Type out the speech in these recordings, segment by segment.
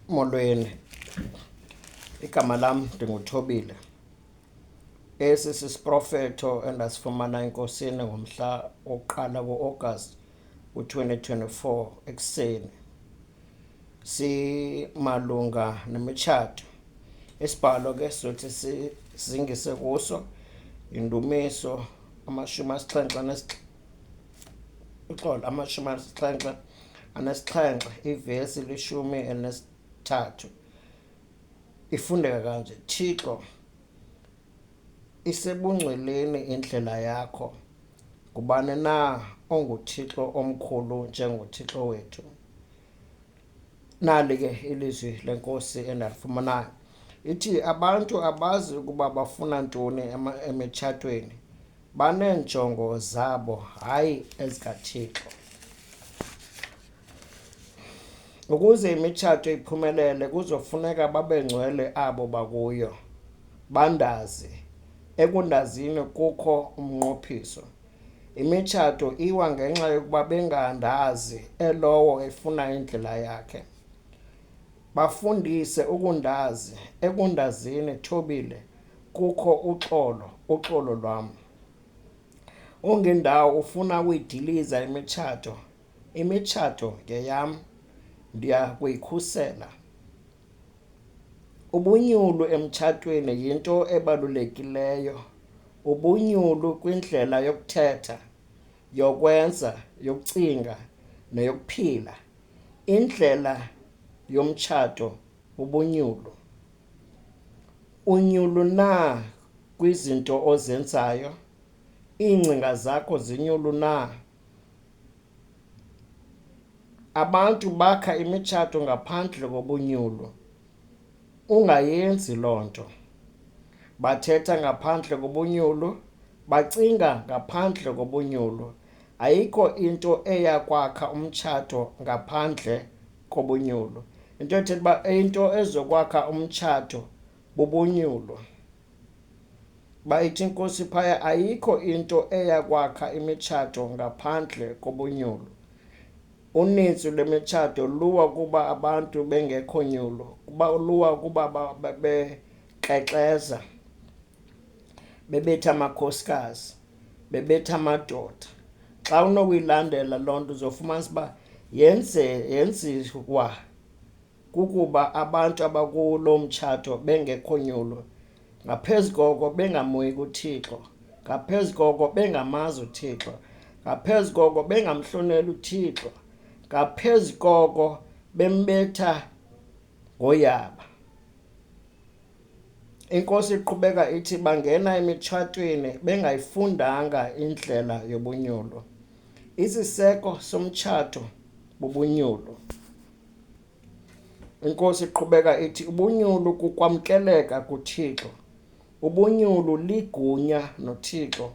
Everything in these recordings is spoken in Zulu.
Molweni, igama lam ndinguThobile. Esi sisiprofetho endasifumana enkosini ngomhla wokuqala ku-August ku-2024 ekuseni, simalunga nemitshato. Isibhalo ke sizothi sizingise kuso indumiso 77 ivesi 13. Ifundeka kanje: Thixo, isebungcweleni indlela yakho. Ngubani na onguThixo omkhulu njengoThixo wethu? Nali ke ilizwi lenkosi endalifumanayo. Ithi abantu abazi ukuba bafuna ntoni emitshatweni, baneenjongo zabo, hayi ezikaThixo. Ukuze imitshato iphumelele kuzofuneka babe ngcwele abo bakuyo, bandazi. Ekundazini kukho umnqophiso. Imitshato iwa ngenxa yokuba bengandazi elowo efuna indlela yakhe. Bafundise ukundazi. Ekundazini, Thobile, kukho uxolo lwam. Ungendawo ufuna ukuyidiliza imitshato. Imitshato ngeyam, ndiya kuyikhusela. Ubunyulu emtshatweni yinto ebalulekileyo. Ubunyulu kwindlela yokuthetha, yokwenza, yokucinga neyokuphila. Indlela yomtshato ubunyulu. Unyulu na kwizinto ozenzayo? Iingcinga zakho zinyulu na? Abantu bakha imitshato ngaphandle kobunyulu. Ungayenzi loo nto. Bathetha ngaphandle kobunyulu, bacinga ngaphandle kobunyulu. Ayikho into eyakwakha umtshato ngaphandle kobunyulu. Into ethetha uba into ezokwakha umtshato bubunyulu. Bayithi inkosi phaya, ayikho into eyakwakha imitshato ngaphandle kobunyulu. Uninzi lwemitshato luwa kuba abantu bengekho nyulo, luwa kuba bekrexeza, bebetha amakhosikazi, bebetha amadoda. Xa unokuyilandela loo nto uzofumanisa uba yenziwa kukuba abantu abakulo mtshato bengekho nyulo. Ngaphezu koko bengamoyi kuThixo, ngaphezu koko bengamazi uThixo, ngaphezu koko bengamhloneli uThixo, ngaphezu koko bembetha ngoyaba. Inkosi iqhubeka ithi bangena emitshatweni bengayifundanga indlela yobunyulu. Isiseko somtshato bubunyulu. Inkosi iqhubeka ithi ubunyulu kukwamkeleka kuThixo. Ubunyulu ligunya noThixo.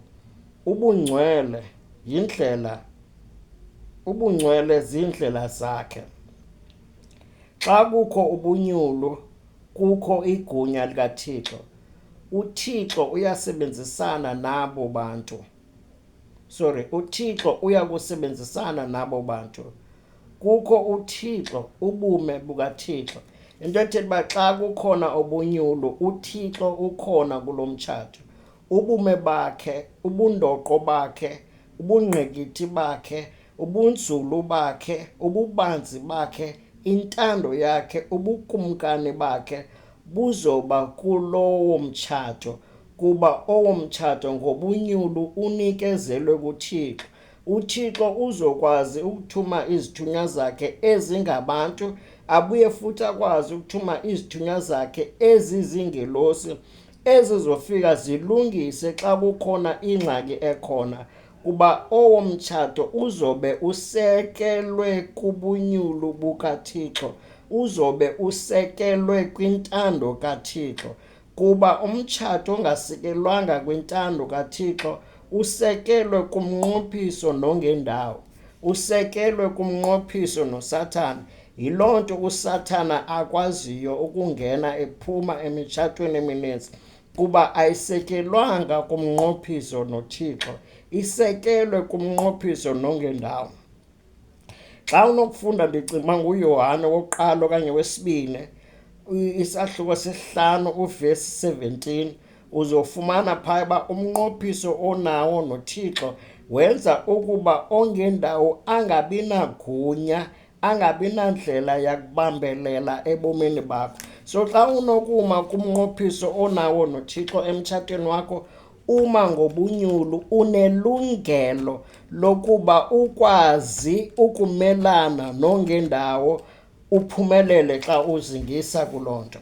Ubungcwele ziindlela zakhe. Xa kukho ubunyulu kukho igunya likaThixo. uThixo uyasebenzisana nabo bantu. uThixo uyakusebenzisana nabo bantu. Kukho uThixo, ubume bukaThixo. Into ethetha uba xa kukhona ubunyulu, uThixo ukhona kulo mtshato. Ubume bakhe, ubundoqo bakhe, ubungqikithi bakhe, ubunzulu bakhe, ububanzi bakhe, intando yakhe, ubukumkani bakhe buzoba kulowo mtshato, kuba owo mtshato ngobunyulu unikezelwe kuThixo. uThixo uzokwazi ukuthuma izithunywa zakhe ezingabantu, abuye futhi akwazi ukuthuma izithunywa zakhe ezizingelosi ezizofika zilungise xa kukhona ingxaki ekhona, kuba owo mtshato uzobe usekelwe kubunyulu bukaThixo, uzobe usekelwe kwintando kaThixo. Kuba umtshato ongasekelwanga kwintando kaThixo usekelwe kumnqophiso nongendawo, usekelwe kumnqophiso noSathane. Yiloo nto uSathana akwaziyo ukungena ephuma emitshatweni emininzi, kuba ayisekelwanga kumnqophiso noThixo, isekelwe kumnqophiso nongendawo. Xa unokufunda ndicinga nguYohane wokuqala okanye wesibini isahluko sesihlanu uvesi 17 uzofumana phaya uba umnqophiso onawo noThixo wenza ukuba ongendawo angabi nagunya, angabi nandlela yakubambelela ebomini bakho. So xa unokuma kumnqophiso onawo noThixo emtshatweni wakho, uma ngobunyulu unelungelo lokuba ukwazi ukumelana nongendawo uphumelele xa uzingisa kuloo nto.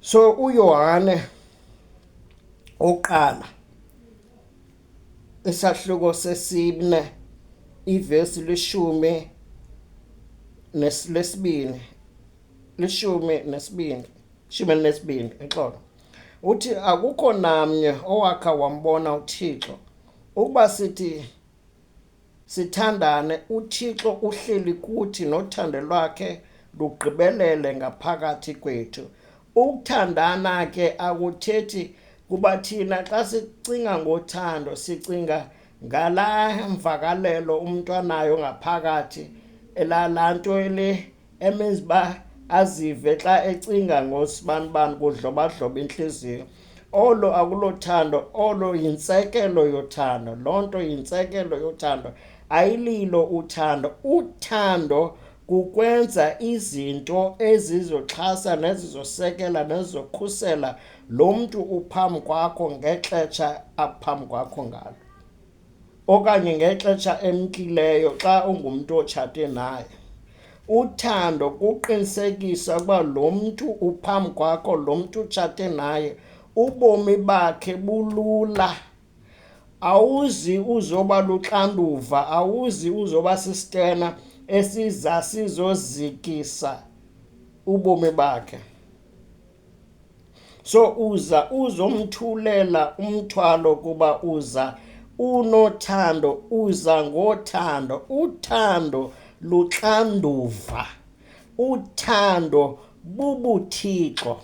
So uYohane oqala isahluko sesine ivesi 12 exolo uthi akukho namnye owakha wambona uThixo. Ukuba sithi sithandane, uThixo uhleli kuthi nothando lwakhe lugqibelele ngaphakathi kwethu. Ukuthandana ke akuthethi kuba thina xa sicinga ngothando sicinga ngalaa mvakalelo umntu anayo ngaphakathi, laa nto le emenza uba azive xa ecinga ngosibanibani kudlobadloba intliziyo. Olo akulothando, olo yintsekelo yothando. Loo nto yintsekelo yothando, ayililo uthando. Uthando kukwenza izinto ezizoxhasa nezizosekela nezizokhusela lo mntu uphambi kwakho ngexesha aphambi kwakho ngalo, okanye ngexesha emkileyo xa ungumntu otshate naye. Uthando kuqinisekisa ukuba lo mntu uphambi kwakho, lo mntu utshate naye, ubomi bakhe bulula. Awuzi uzoba luxanduva, awuzi uzoba sistena esiza sizozikisa ubomi bakhe. So uzomthulela umthwalo kuba unothando, uza ngothando. Uthando luxanduva, uthando bubuthixo.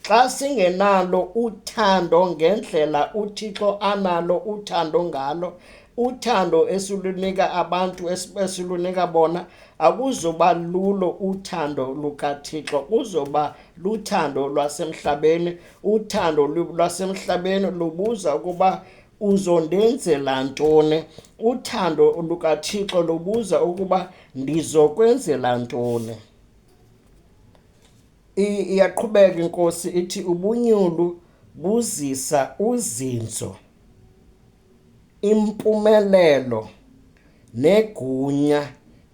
Xa singenalo uthando ngendlela uThixo analo uthando ngalo, uthando esilunika abantu esilunika bona, akuzoba lulo uthando lukaThixo, kuzoba luthando lwasemhlabeni. Uthando lwasemhlabeni lubuza ukuba uzondenzela ntoni. Uthando lukaThixo lubuza ukuba ndizokwenzela ntoni. Iyaqhubeka inkosi ithi ubunyulu buzisa uzinzo, impumelelo negunya,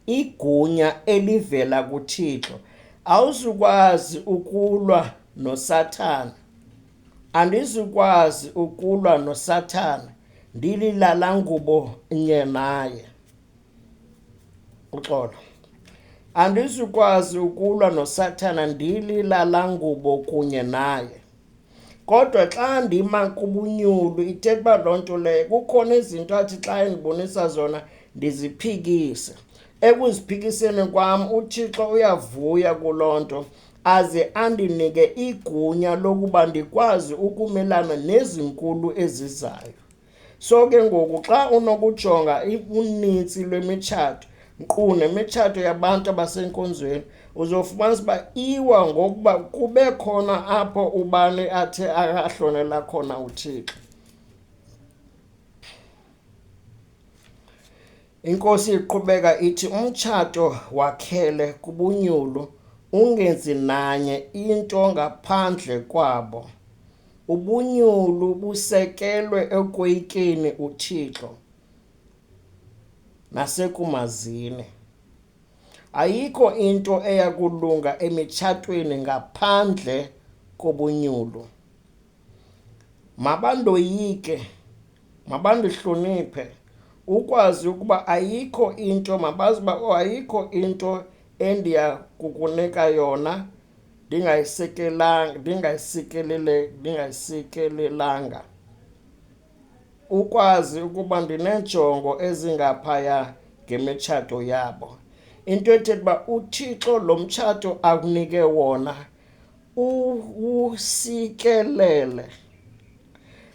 igunya elivela kuThixo. Awuzukwazi ukulwa noSathane. Andizukwazi ukulwa noSathane ndililalangubo nye naye. Uxolo. Andizukwazi ukulwa noSathane ndililalangubo kunye naye. Kodwa xa ndima kubunyulu ithetha uba loo nto leyo kukhona izinto athi xa endibonisa zona ndiziphikise. Ekuziphikiseni kwam uThixo uyavuya kuloo nto, aze andinike igunya lokuba ndikwazi ukumelana nezinkulu ezizayo. So ke ngoku xa unokujonga unintsi lwemitshato, nkqu nemitshato yabantu abasenkonzweni, uzofumanisa uba iwa ngokuba kube khona apho ubani athe akahlonela khona uThixo. Inkosi iqhubeka ithi umtshato wakhele kubunyulu, ungenzi nanye into ngaphandle kwabo. Ubunyulu busekelwe ekoyikeni uThixo nasekumazini. Ayikho into eyakulunga emitshatweni ngaphandle kobunyulu. Mabandoyike, mabandihloniphe, ukwazi ukuba ayikho into, mabazi uba ayikho into endiya kukunika yona ndingayisikelelanga. Ukwazi ukuba ndineenjongo ezingaphaya ngemitshato yabo. Into ethetha uba uThixo lo mtshato akunike wona usikelele.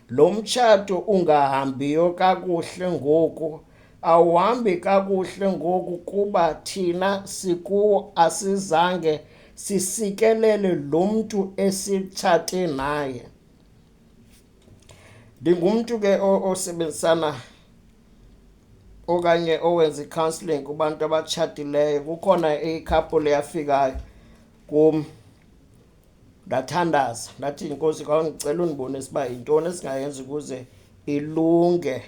Lo mtshato ungahambiyo kakuhle ngoku awuhambi kakuhle ngoku kuba thina sikuwo asizange sisikelele lo mntu esitshate naye. Ndingumntu ke osebenzisana okanye owenza i-counselling kubantu abatshatileyo. Kukhona i-couple yafikayo kum ndathandaza ndathi, Nkosi, ngicela undibonise uba yintoni esingayenza ukuze ilunge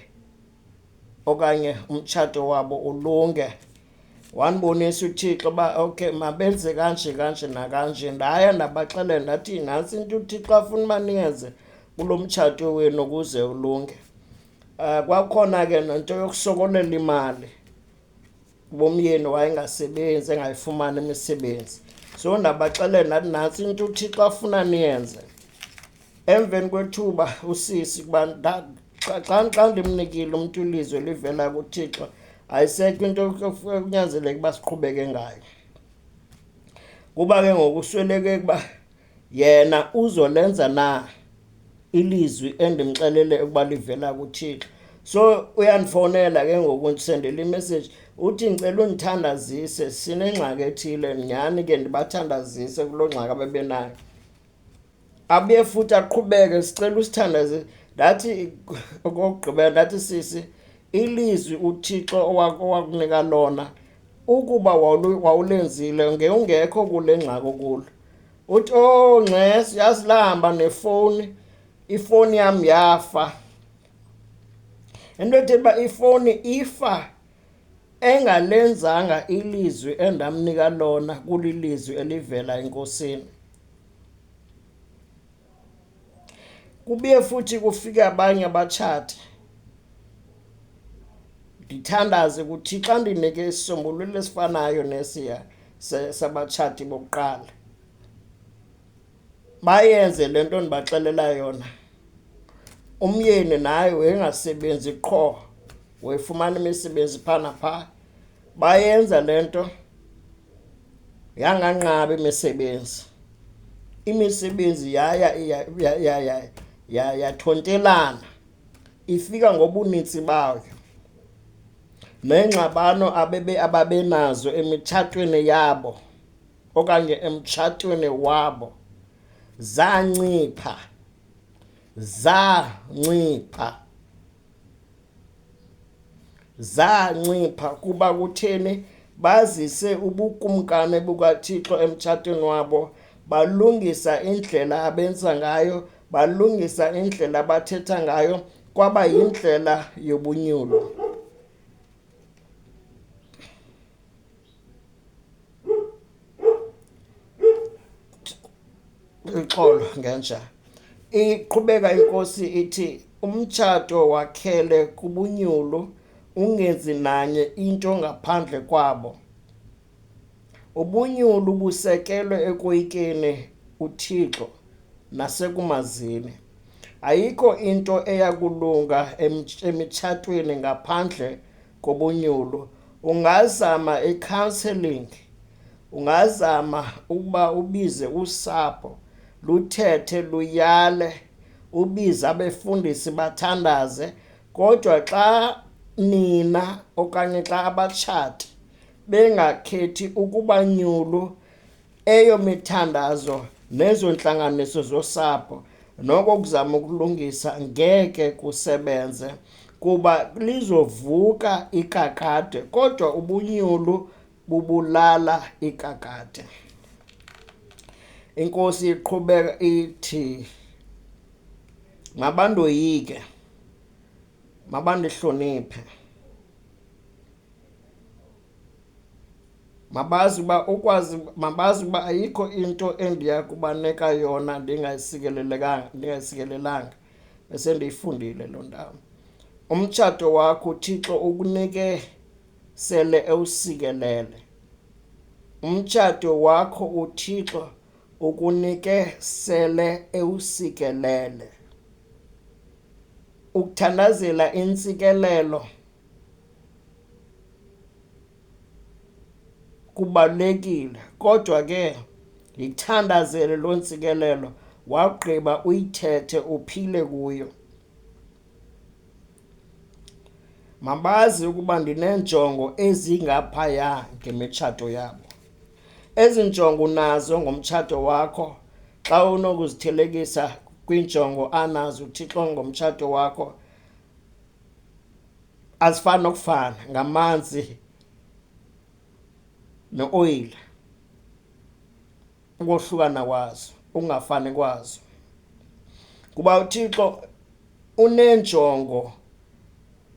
okanye umtshato wabo ulunge. Wandibonisa uThixo uba okay, mabenze kanje kanje nakanje. Ndaya ndabaxelela ndathi, nantsi into uThixo afuna uba niyenze kulo mtshato wenu ukuze ulunge. Kwakhona ke nento yokusokolela imali, bomyeni wayengasebenzi, engayifumani imisebenzi. So ndabaxelela ndathi, nantsi into uThixo afuna niyenze. Emveni kwethuba usisi kuba xa ndimnikile umntu ilizwe livela kuThixo, ayisekho into kunyanzeleka uba siqhubeke ngayo. Kuba ke ngoku usweleke ukuba yena uzolenza na ilizwi endimxelele ukuba livela kuThixo. So uyandifowunela ke ngoku ndisendela imessage uthi, ngicela undithandazise, sinengxaki ethile. Nyhani ke ndibathandazise kuloo ngxaki abebenayo. Abuye futhi aqhubeke, sicela usithandazise. Ndathi okokugqibela ndathi, sisi, ilizwi uThixo owakunika lona ukuba wawulenzile ungekho kule ngxaki okulo. Uthi, oh Ncesi, yazi lahamba nefowuni, ifowuni yam yafa. Into ethetha uba ifowuni ifa engalenzanga ilizwi endamnika lona, kulilizwi elivela enkosini. Kubuye futhi kufike abanye abatshati, ndithandaze kuThixo xa ndinike isisombululo esifanayo nesiya sabatshati bokuqala. Bayenze le nto ndibaxelela yona. Umyeni naye wayengasebenzi qho, wayefumana imisebenzi phaa naphaa. Bayenza le nto, yanganqaba imisebenzi yathontelana, ifika ngobunintsi bayo. Neengxabano ababenazo emitshatweni yabo okanye emtshatweni wabo zancipha kuba kutheni? Bazise ubukumkane bukaThixo emtshatweni wabo, balungisa indlela abenza ngayo, balungisa indlela abathetha ngayo, kwaba yindlela yobunyulo. Ixolo ngenja. Iqhubeka inkosi ithi, umtshato wakhele kubunyulu, ungenzi nanye into ngaphandle kwabo. Ubunyulu busekelwe ekoyikeni uThixo nasekumazini. Ayikho into eyakulunga emitshatweni ngaphandle kobunyulu. Ungazama i-counselling, ungazama ukuba ubize usapho, luthethe, luyale, ubize abefundisi bathandaze. Kodwa xa nina okanye xa abatshati bengakhethi ukuba nyulu eyo mithandazo nezo ntlanganiso zosapho, noko kuzama ukulungisa ngeke kusebenze, kuba lizovuka ikakade, kodwa ubunyulu bubulala ikakade. Inkosi iqhubeka ithi, mabandoyike, mabandihloniphe, mabazi uba ayikho into endiya kubanika yona ndingayisikelelanga. Bese ndiyifundile loo ndawo. Umtshato wakho uThixo ukunike sele ewusikelele. Umtshato wakho uThixo ukunike sele ewusikelele. Ukuthandazela intsikelelo kubalulekile, kodwa ke yithandazele loo ntsikelelo, wagqiba uyithethe, uphile kuyo. mabazi ukuba ndineenjongo ezingaphaya ngemitshato yabo. Ezi njongo nazo ngomtshato wakho xa unokuzithelekisa kwiinjongo anazo uThixo ngomtshato wakho, azifani nokufana, ngamanzi neoyile, ukohlukana kwazo, ungafani kwazo. Kuba uThixo uneenjongo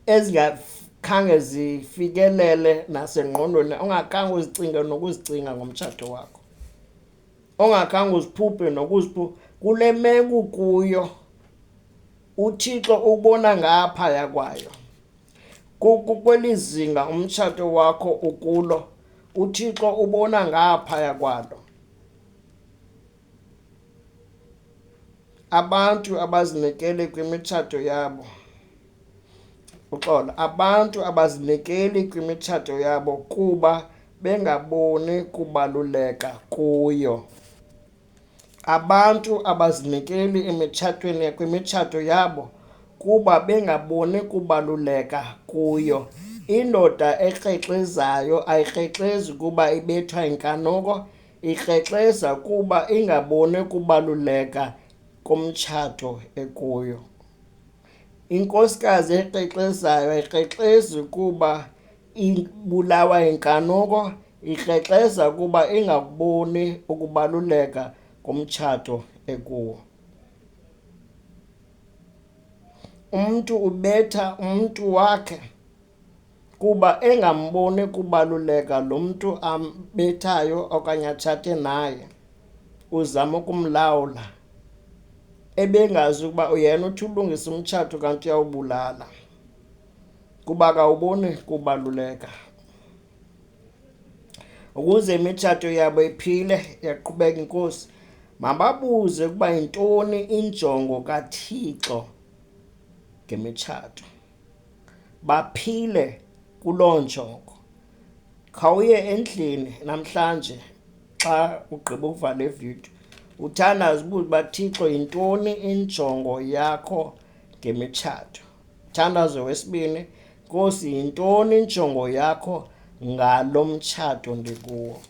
ezingakhange zifikelele nasengqondweni, ongakhange uzicinge nokuzicinga ngomtshato wakho, ongakhange uziphuphe nokuziphupha. Kule meko kuyo uThixo ubona ngaphaya kwayo. Kweli zinga umtshato wakho ukulo, uThixo ubona ngaphaya kwalo. Abantu abazinikele kwimitshato yabo, uxolo, abantu abazinikeli kwimitshato yabo kuba bengaboni kubaluleka kuyo. Abantu abazinikeli kwimitshato yabo kuba bengaboni kubaluleka kuyo. Indoda ekrexezayo ayikrexezi kuba ibethwa inkanuko, ikrexeza kuba ingaboni kubaluleka komtshato ekuyo. Inkosikazi ekrexezayo ayikrexezi kuba ibulawa inkanuko, ikrexeza kuba ingaboni ukubaluleka komtshato ekuwo. Umntu ubetha umntu wakhe kuba engamboni kubaluleka lo mntu ambethayo okanye atshate naye, uzama ukumlawula, ebengazi ukuba yena uthi ulungisa umtshato kanti uyawubulala kuba akawuboni kubaluleka. Ukuze imitshato yabo iphile yaqhubeka inkosi, mababuze ukuba yintoni injongo kaThixo ngemitshato, baphile kuloo njongo. Khawuye endlini namhlanje xa ugqiba ukuvala le video, uthandaze ubuze uba Thixo yintoni injongo yakho ngemitshato. Thandazo wesibini, Nkosi yintoni injongo yakho ngalo mtshato ndikuwo.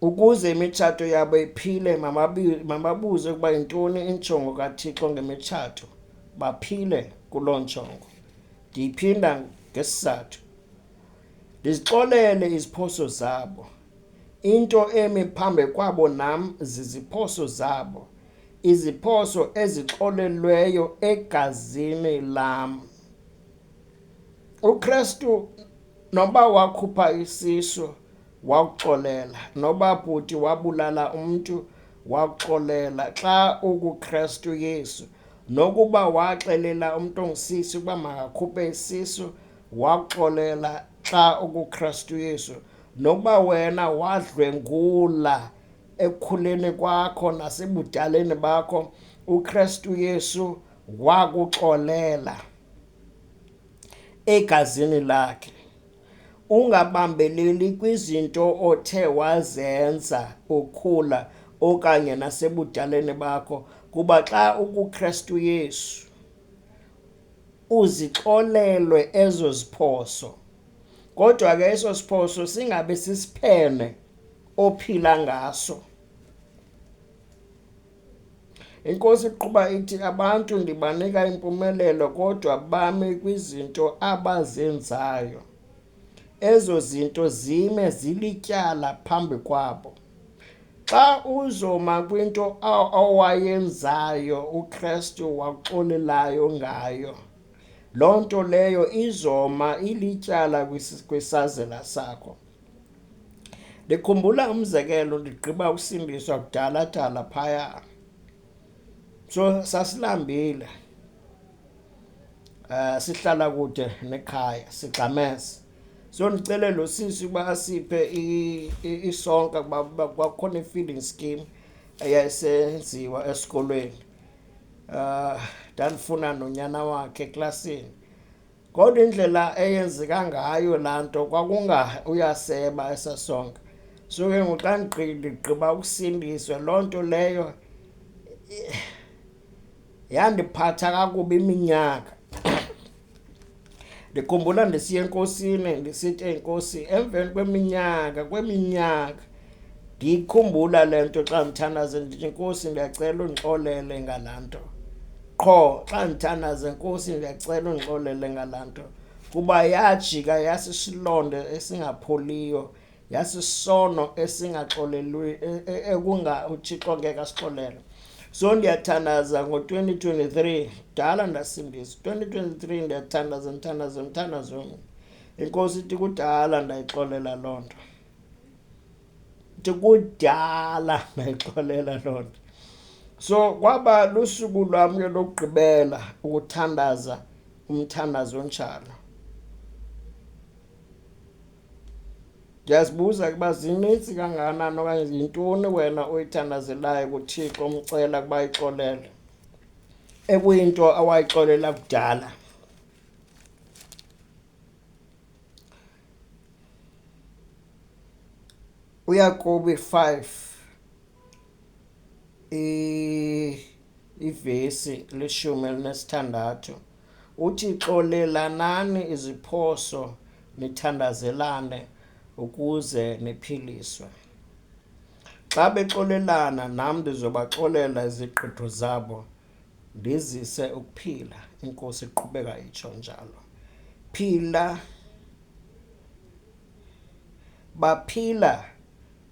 Ukuze imitshato yabo iphile, mababuze ukuba yintoni injongo kaThixo ngemitshato, baphile kuloo njongo. Ndiyiphinda ngesizathu, ndizixolele iziphoso zabo. Into emi phambi kwabo nam ziziphoso zabo, iziphoso ezixolelweyo egazini lam. UKristu noba wakhupha isisu wakuxolela, noba bhuti wabulala umntu wakuxolela. Xa ukuKristu Yesu, nokuba waxelela umntu ongusisi ukuba makakhuphe isisu, wakuxolela. Xa ukuKristu Yesu, nokuba wena wadlwengula ekukhuleni kwakho nasebudaleni bakho, uKristu Yesu wakuxolela egazini lakhe. Ungabambeleli kwizinto othe wazenza ukhula okanye nasebudaleni bakho, kuba xa ukuKristu Yesu uzixolelwe ezo ziphoso. Kodwa ke eso siphoso singabe sisiphene ophila ngaso. Inkosi iqhuba ithi abantu ndibanika impumelelo kodwa bame kwizinto abazenzayo. Ezo zinto zime zilityala phambi kwabo. Xa uzoma kwinto owayenzayo uKristu waxolelayo ngayo, loo nto leyo izoma ilityala kwisazela sakho. Ndikhumbula umzekelo, ndigqiba usindiswa kudala phaya. So sasilambile, sihlala kude nekhaya, sigxamesa. So ndicele lo sisi uba asiphe isonka kuba kwakhona i-feeding scheme eyayisenziwa esikolweni. Ndandifuna nonyana wakhe eklasini. Kodwa indlela eyenzeka ngayo laa nto uyaseba esa sonka. So ke ngoku xa ndigqiba ukusindiswa, loo nto leyo yandiphatha kakubi iminyaka. Ndikhumbula ndisiya enkosini ndisithi enkosi emveni kweminyaka ndikhumbula le nto xa ndithandaza ndithi Nkosi ndiyacela undixolele ngalaa nto. Qho xa ndithandaza Nkosi ndiyacela undixolele ngalaa nto, kuba yajika yasisilonda esingapholiyo, yasisono esingaxolelwi uThixo ngeke asixolele. So ndiyathandaza ngo-2023 kudala ndasindisa. 2023 ndiyathandaza umthandazo omnye. Inkosi ithi kudala ndayixolela loo nto. Ithi kudala ndayixolela loo nto. So kwaba lusuku lwam ke lokugqibela ukuthandaza umthandazo onjalo. Ndiyazibuza ukuba zinintsi kangakanani okanye yintoni wena oyithandazelayo kuThixo umcela ukuba ayixolele ekuyinto awayixolela kudala. uYakobi 5 ivesi 16 uthi xolelanani iziphoso nithandazelane ukuze niphiliswe. Xa bexolelana nam ndizobaxolela iziqitho zabo ndizise ukuphila. Inkosi iqhubeka itsho njalo. Baphila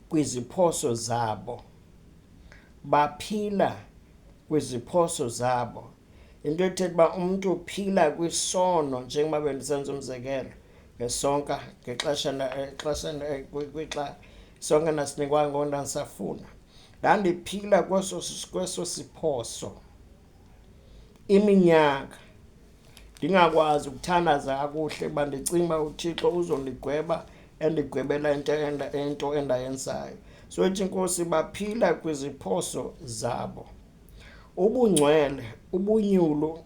kwiziphoso zabo. Baphila kwiziphoso zabo. Into ethetha uba umntu uphila kwisono, njengoba bendisenza umzekelo ngesonka ngexesha sonke nasinikwayo ngoku ndandisafuna. Ndandiphila kweso siphoso iminyaka ndingakwazi ukuthandaza kakuhle kuba ndicinga uba uThixo uzondigweba endigwebela into endayenzayo. So ithi Inkosi baphila kwiziphoso zabo. Ubungcwele, ubunyulu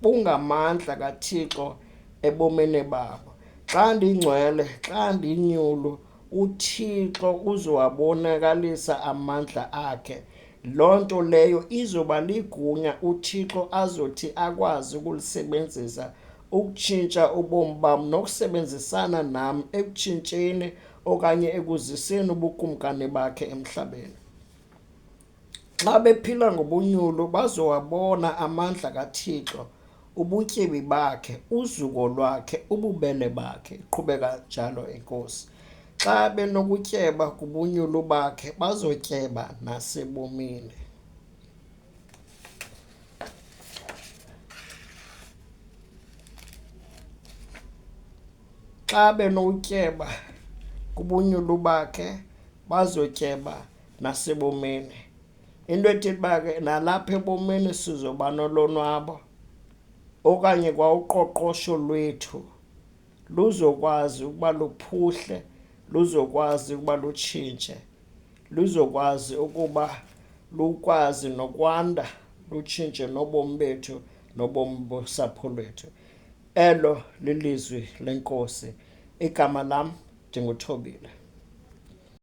bungamandla kaThixo ebomini babo. Xa ndingcwele, xa ndinyulu, uThixo uzowabonakalisa amandla akhe. Loo nto leyo izoba ligunya uThixo azothi akwazi ukulisebenzisa ukutshintsha ubomi bam nokusebenzisana nam ekutshintsheni okanye ekuziseni ubukumkani bakhe emhlabeni. Xa bephila ngobunyulu bazowabona amandla kaThixo, ubutyebi bakhe, uzuko lwakhe, ububele bakhe. Iqhubeka njalo Inkosi. Xa benokutyeba kubunyulu bakhe bazotyeba nasebomini. Xa benokutyeba kubunyulu bakhe bazotyeba nasebomini. Into ethetha uba ke nalapha ebomini sizoba nolonwabo okanye kwa uqoqosho lwethu luzokwazi ukuba luphuhle, luzokwazi ukuba lutshintshe, luzokwazi ukuba lukwazi nokwanda, lutshintshe nobomi bethu nobomi bosapho lwethu. Elo lilizwi lenkosi. Igama lam ndinguThobile.